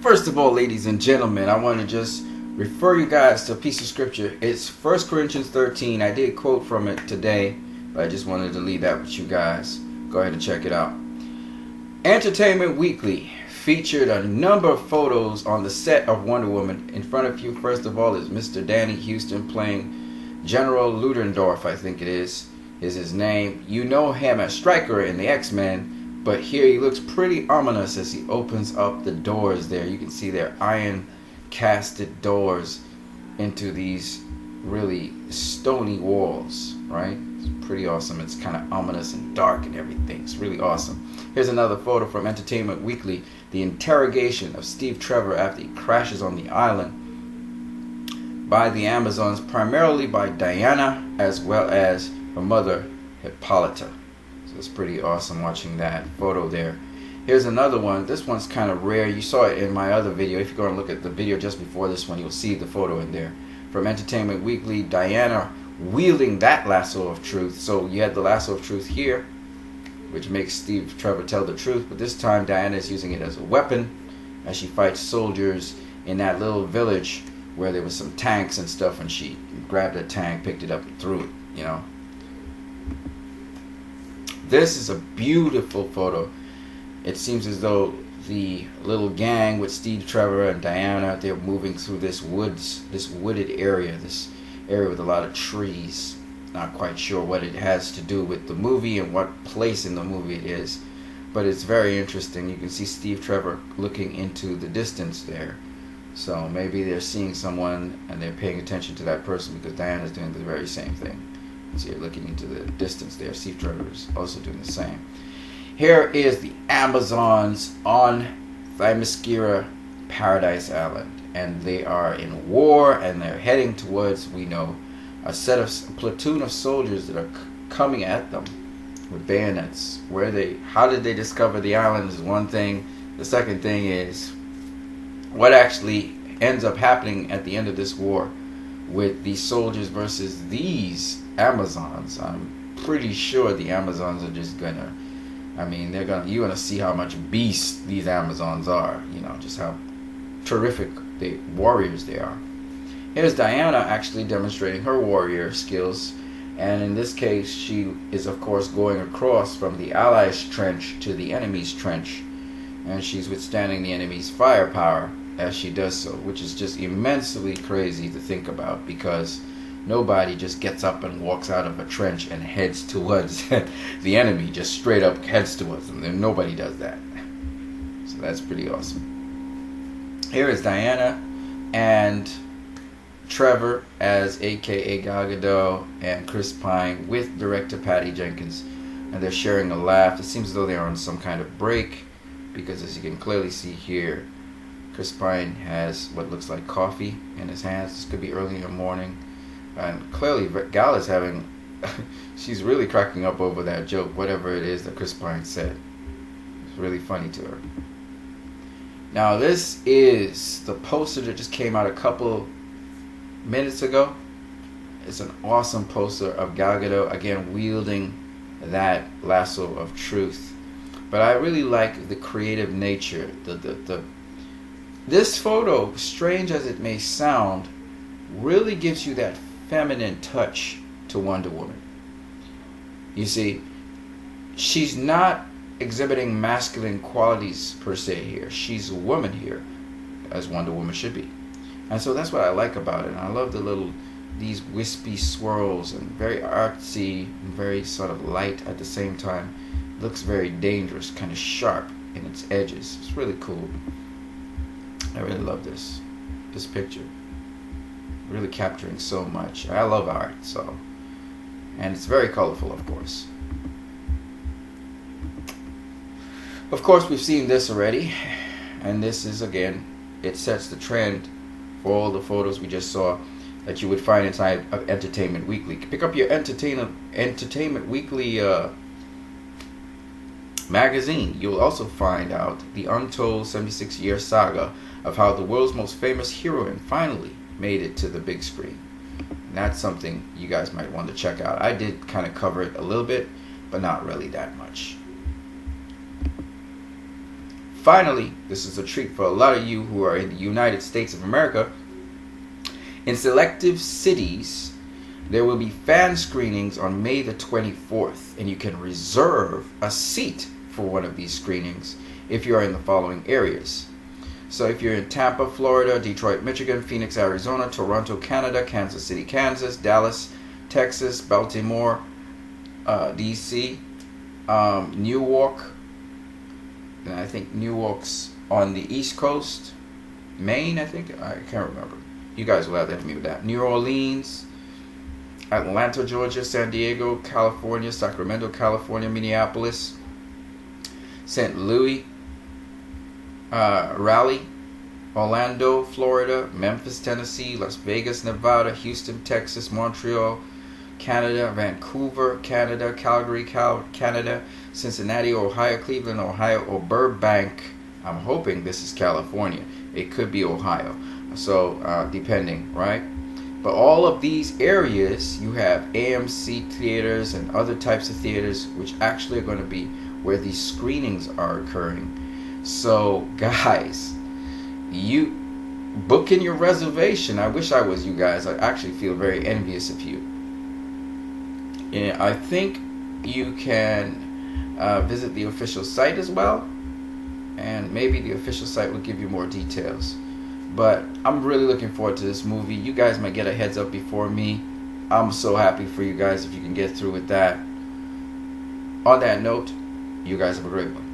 First of all, ladies and gentlemen, I want to just refer you guys to a piece of scripture. It's 1 Corinthians 13. I did quote from it today, but I just wanted to leave that with you guys. Go ahead and check it out. Entertainment Weekly featured a number of photos on the set of Wonder Woman. In front of you, first of all, is Mr. Danny Houston playing General Ludendorff, I think it is his name. You know him as Stryker in the X-Men. But here he looks pretty ominous as he opens up the doors there. You can see their iron casted doors into these really stony walls, right? It's pretty awesome. It's kind of ominous and dark and everything. It's really awesome. Here's another photo from Entertainment Weekly. The interrogation of Steve Trevor after he crashes on the island by the Amazons, primarily by Diana as well as her mother, Hippolyta. So it's pretty awesome watching that photo there. Here's another one. This one's kind of rare. You saw it in my other video. If you go and look at the video just before this one, you'll see the photo in there. From Entertainment Weekly, Diana wielding that lasso of truth. So you had the lasso of truth here, which makes Steve Trevor tell the truth. But this time Diana is using it as a weapon as she fights soldiers in that little village where there was some tanks and stuff. And she grabbed a tank, picked it up and threw it, you know. This is a beautiful photo. It seems as though the little gang with Steve Trevor and Diana, they're moving through this wooded area, this area with a lot of trees. Not quite sure what it has to do with the movie and what place in the movie it is, but it's very interesting. You can see Steve Trevor looking into the distance there. So maybe they're seeing someone and they're paying attention to that person because Diana's doing the very same thing. So you're looking into the distance there. Steve Trevor is also doing the same. Here is the Amazons on Themyscira Paradise Island. And they are in war and they're heading towards, we know, a platoon of soldiers that are coming at them with bayonets. How did they discover the island is one thing. The second thing is what actually ends up happening at the end of this war with these soldiers versus these Amazons. I'm pretty sure the Amazons are just gonna, you're gonna see how much beast these Amazons are, you know, just how terrific the warriors they are. Here's Diana actually demonstrating her warrior skills, and in this case she is of course going across from the Allies' trench to the enemy's trench, and she's withstanding the enemy's firepower as she does so, which is just immensely crazy to think about because nobody just gets up and walks out of a trench and heads towards the enemy, just straight up heads towards them. And nobody does that. So that's pretty awesome. Here is Diana and Trevor as aka Gal Gadot and Chris Pine with director Patty Jenkins, and they're sharing a laugh. It seems as though they're on some kind of break because, as you can clearly see here, Chris Pine has what looks like coffee in his hands. This could be early in the morning. And clearly Gal is she's really cracking up over that joke, whatever it is that Chris Pine said. It's really funny to her. Now this is the poster that just came out a couple minutes ago. It's an awesome poster of Gal Gadot, again, wielding that lasso of truth. But I really like the creative nature. This photo, strange as it may sound, really gives you that feminine touch to Wonder Woman. You see, she's not exhibiting masculine qualities per se here. She's a woman here, as Wonder Woman should be. And so that's what I like about it. And I love these wispy swirls and very artsy and very sort of light at the same time. It looks very dangerous, kind of sharp in its edges. It's really cool. I really love this picture. Really capturing so much. I love art, so, and it's very colorful, of course. Of course, we've seen this already, and this is, again, it sets the trend for all the photos we just saw that you would find inside of Entertainment Weekly. Pick up your Entertainment Weekly magazine. You'll also find out the untold 76-year saga of how the world's most famous heroine finally made it to the big screen. And that's something you guys might want to check out. I did kind of cover it a little bit, but not really that much. Finally, this is a treat for a lot of you who are in the United States of America. In selective cities, there will be fan screenings on May the 24th, and you can reserve a seat for one of these screenings if you are in the following areas. So if you're in Tampa, Florida, Detroit, Michigan, Phoenix, Arizona, Toronto, Canada, Kansas City, Kansas, Dallas, Texas, Baltimore, DC, Newark, and I think Newark's on the East Coast, Maine, I think, I can't remember. You guys will have to help me with that. New Orleans, Atlanta, Georgia, San Diego, California, Sacramento, California, Minneapolis, St. Louis, Raleigh, Orlando, Florida, Memphis, Tennessee, Las Vegas, Nevada, Houston, Texas, Montreal, Canada, Vancouver, Canada, Calgary, Canada, Cincinnati, Ohio, Cleveland, Ohio, or Burbank. I'm hoping this is California. It could be Ohio. So, depending, right? But all of these areas, you have AMC theaters and other types of theaters, which actually are going to be where these screenings are occurring. So, guys, you book in your reservation. I wish I was you guys. I actually feel very envious of you. Yeah, I think you can visit the official site as well, and maybe the official site will give you more details. But I'm really looking forward to this movie. You guys might get a heads up before me. I'm so happy for you guys if you can get through with that. On that note, you guys have a great one.